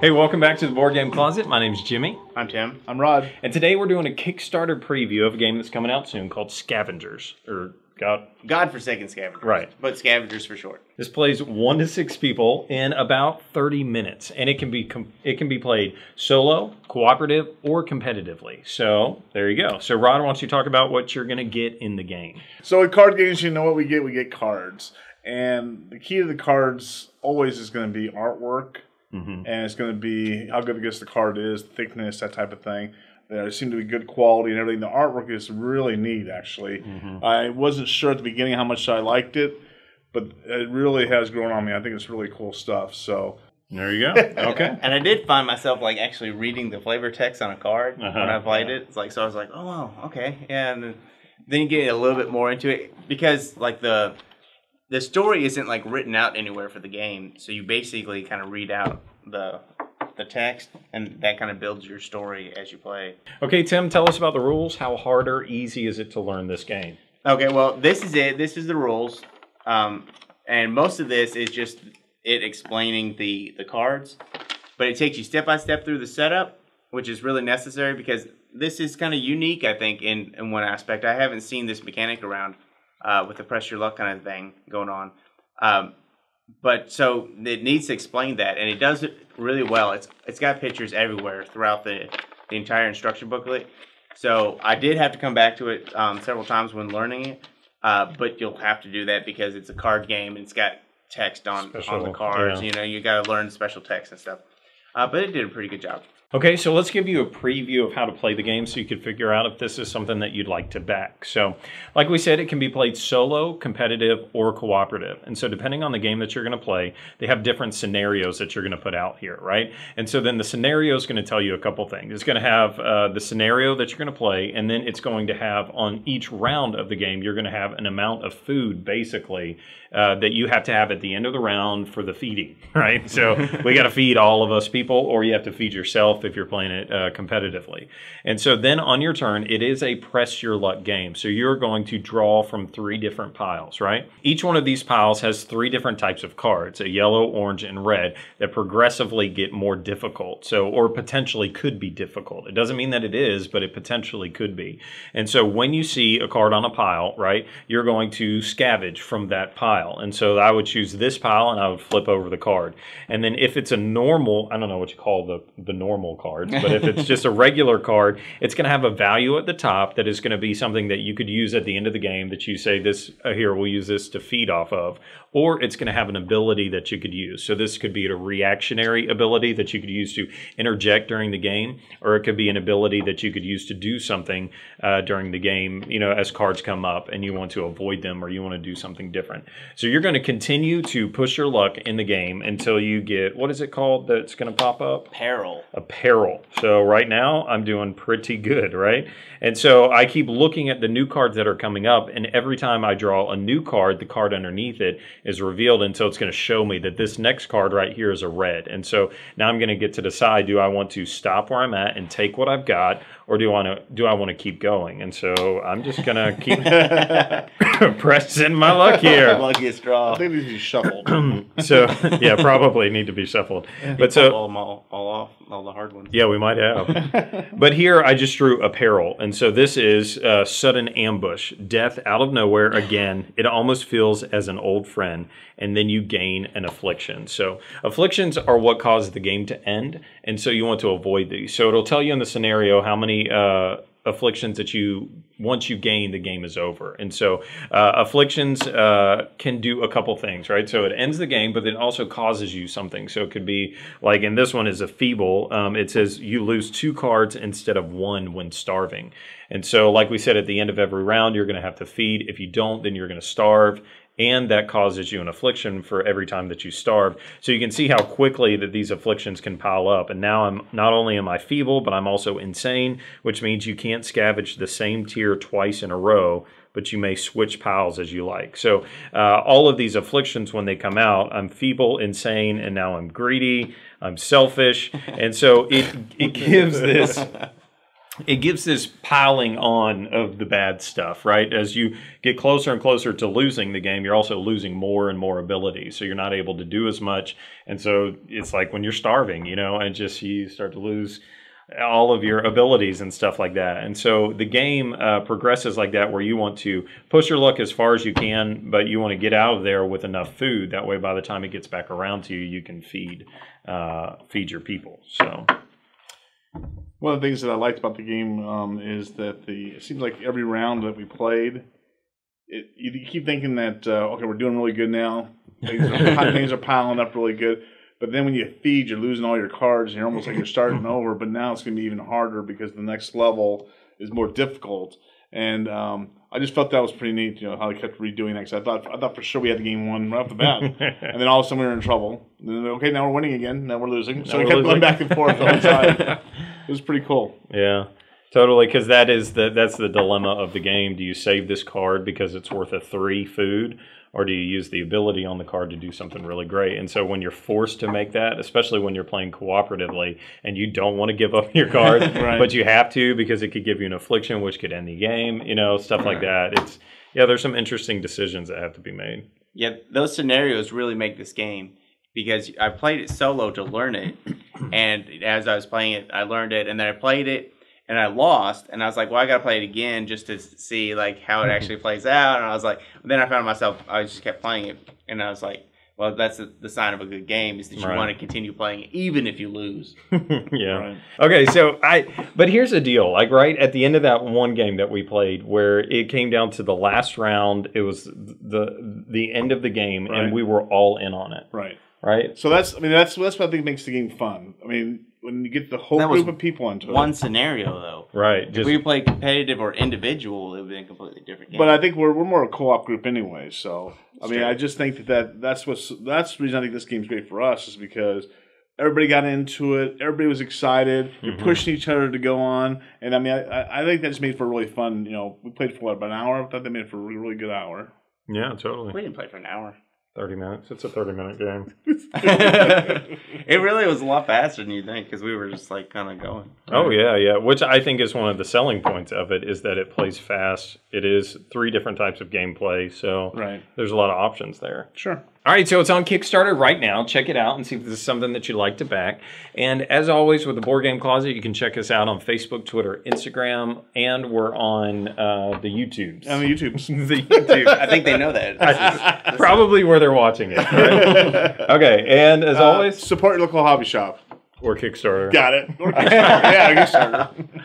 Hey, welcome back to the Board Game Closet. My name's Jimmy. I'm Tim. I'm Rod. And today we're doing a Kickstarter preview of a game that's coming out soon called Scavengers. Or Godforsaken Scavengers. Right. But Scavengers for short. This plays 1 to 6 people in about 30 minutes. And it can be played solo, cooperative, or competitively. So there you go. So Rod, why don't you talk about what you're going to get in the game? So with card games, you know what we get? We get cards. And the key to the cards always is going to be artwork. And it's going to be how good I guess the card is, thickness, that type of thing. There seem to be good quality and everything. The artwork is really neat, actually. I wasn't sure at the beginning how much I liked it, but it really has grown on me. I think it's really cool stuff. So there you go. Okay. And I did find myself like actually reading the flavor text on a card when I played it. It's like, so I was like, oh wow, okay, yeah. And then you get a little bit more into it because like the story isn't like written out anywhere for the game, so you basically kind of read out the text, and that kind of builds your story as you play. Okay, Tim, tell us about the rules. How hard or easy is it to learn this game? Okay, well, this is it. This is the rules, and most of this is just it explaining the cards, but it takes you step by step through the setup, which is really necessary because this is kind of unique, I think, in one aspect. I haven't seen this mechanic around. With the press your luck kind of thing going on. But so it needs to explain that, and it does it really well. It's got pictures everywhere throughout the entire instruction booklet. So I did have to come back to it several times when learning it, but you'll have to do that because it's a card game and it's got text on the cards. Yeah. You know, you got to learn special text and stuff. But it did a pretty good job. Okay, so let's give you a preview of how to play the game so you can figure out if this is something that you'd like to back. So, like we said, it can be played solo, competitive, or cooperative. And so depending on the game that you're going to play, they have different scenarios that you're going to put out here, right? And so then the scenario is going to tell you a couple things. It's going to have the scenario that you're going to play, and then it's going to have on each round of the game, you're going to have an amount of food, basically, that you have to have at the end of the round for the feeding, right? So we got to feed all of us people, or you have to feed yourself if you're playing it competitively. And so then on your turn, it is a press your luck game. So you're going to draw from 3 different piles, right? Each one of these piles has 3 different types of cards, a yellow, orange, and red, that progressively get more difficult. So, or potentially could be difficult. It doesn't mean that it is, but it potentially could be. And so when you see a card on a pile, right, you're going to scavenge from that pile. And so I would choose this pile and I would flip over the card. And then if it's a normal, I don't know what you call the normal cards, but if it's just a regular card, it's going to have a value at the top that is going to be something that you could use at the end of the game that you say, this here, we'll use this to feed off of. Or it's going to have an ability that you could use. So this could be a reactionary ability that you could use to interject during the game, or it could be an ability that you could use to do something during the game, you know, as cards come up and you want to avoid them or you want to do something different. So you're going to continue to push your luck in the game until you get, what is it called that's going to pop up? Peril. A peril. So right now I'm doing pretty good, right? And so I keep looking at the new cards that are coming up, and every time I draw a new card, the card underneath it is revealed, and so it's going to show me that this next card right here is a red. And so now I'm going to get to decide, do I want to stop where I'm at and take what I've got, or do I want to keep going? And so I'm just going to keep pressing my luck here. Luckiest draw. I think these need to be shuffled. So yeah, probably need to be shuffled. But so all off, all the hard ones. Yeah, we might have. But here I just drew a peril. And so this is sudden ambush, death out of nowhere. Again, it almost feels as an old friend. And then you gain an affliction. So afflictions are what cause the game to end. And so you want to avoid these. So it'll tell you in the scenario how many afflictions that once you gain, the game is over. And so afflictions can do a couple things, right? So it ends the game, but it also causes you something. So it could be, like in this one is a feeble. It says you lose 2 cards instead of 1 when starving. And so like we said, at the end of every round, you're going to have to feed. If you don't, then you're going to starve. And that causes you an affliction for every time that you starve. So you can see how quickly that these afflictions can pile up. And now I'm not only am I feeble, but I'm also insane, which means you can't scavenge the same tier twice in a row, but you may switch piles as you like. So all of these afflictions, when they come out, I'm feeble, insane, and now I'm greedy, I'm selfish. And so it gives this it gives this piling on of the bad stuff, right? As you get closer and closer to losing the game, you're also losing more and more abilities. So you're not able to do as much. And so it's like when you're starving, you know, and just you start to lose all of your abilities and stuff like that. And so the game progresses like that, where you want to push your luck as far as you can, but you want to get out of there with enough food. That way, by the time it gets back around to you, you can feed your people. So one of the things that I liked about the game is that it seems like every round that we played, you keep thinking that okay, we're doing really good now. Things are piling up really good. But then when you feed, you're losing all your cards, and you're almost like you're starting over. But now it's going to be even harder because the next level is more difficult. And I just felt that was pretty neat, you know, how they kept redoing that. Because I thought for sure we had the game won right off the bat, and then all of a sudden we were in trouble. And then, okay, now we're winning again. Now we're losing. So we kept going back and forth the whole time. It was pretty cool. Yeah. Totally, because that's the dilemma of the game. Do you save this card because it's worth a 3 food, or do you use the ability on the card to do something really great? And so when you're forced to make that, especially when you're playing cooperatively and you don't want to give up your card, right, but you have to because it could give you an affliction, which could end the game, you know, stuff like that. There's some interesting decisions that have to be made. Yeah, those scenarios really make this game, because I played it solo to learn it. And as I was playing it, I learned it, and then I played it. And I lost, and I was like, well, I got to play it again just to see like how it actually plays out. And I was like, then I found myself, I just kept playing it, and I was like, well, that's the sign of a good game, is that you want to continue playing it even if you lose. Yeah. Right. Okay, but here's the deal. Like right at the end of that one game that we played, where it came down to the last round, it was the end of the game, right, and we were all in on it. Right. Right. So that's what I think makes the game fun. I mean, when you get the whole group of people into it. One scenario, though. Right. If we play competitive or individual, it would be a completely different game. But I think we're more a co-op group anyway. So I mean, I just think that's the reason I think this game's great for us, is because everybody got into it. Everybody was excited. You're pushing each other to go on, and I mean, I think that just made for a really fun. You know, we played for about an hour. I thought they made it for a really, really good hour. Yeah, totally. We didn't play for an hour. 30 minutes. It's a 30-minute game. It really was a lot faster than you think, because we were just like kind of going. Oh, yeah. Which I think is one of the selling points of it, is that it plays fast. It is 3 different types of gameplay, so there's a lot of options there. Sure. All right, so it's on Kickstarter right now. Check it out and see if this is something that you'd like to back. And as always, with the Board Game Closet, you can check us out on Facebook, Twitter, Instagram, and we're on the YouTubes. On the YouTubes. The YouTube. I think they know that. Probably where they're watching it. Right? Okay, and as always, support your local hobby shop. or Kickstarter. Got it. Or Kickstarter. Yeah, Kickstarter.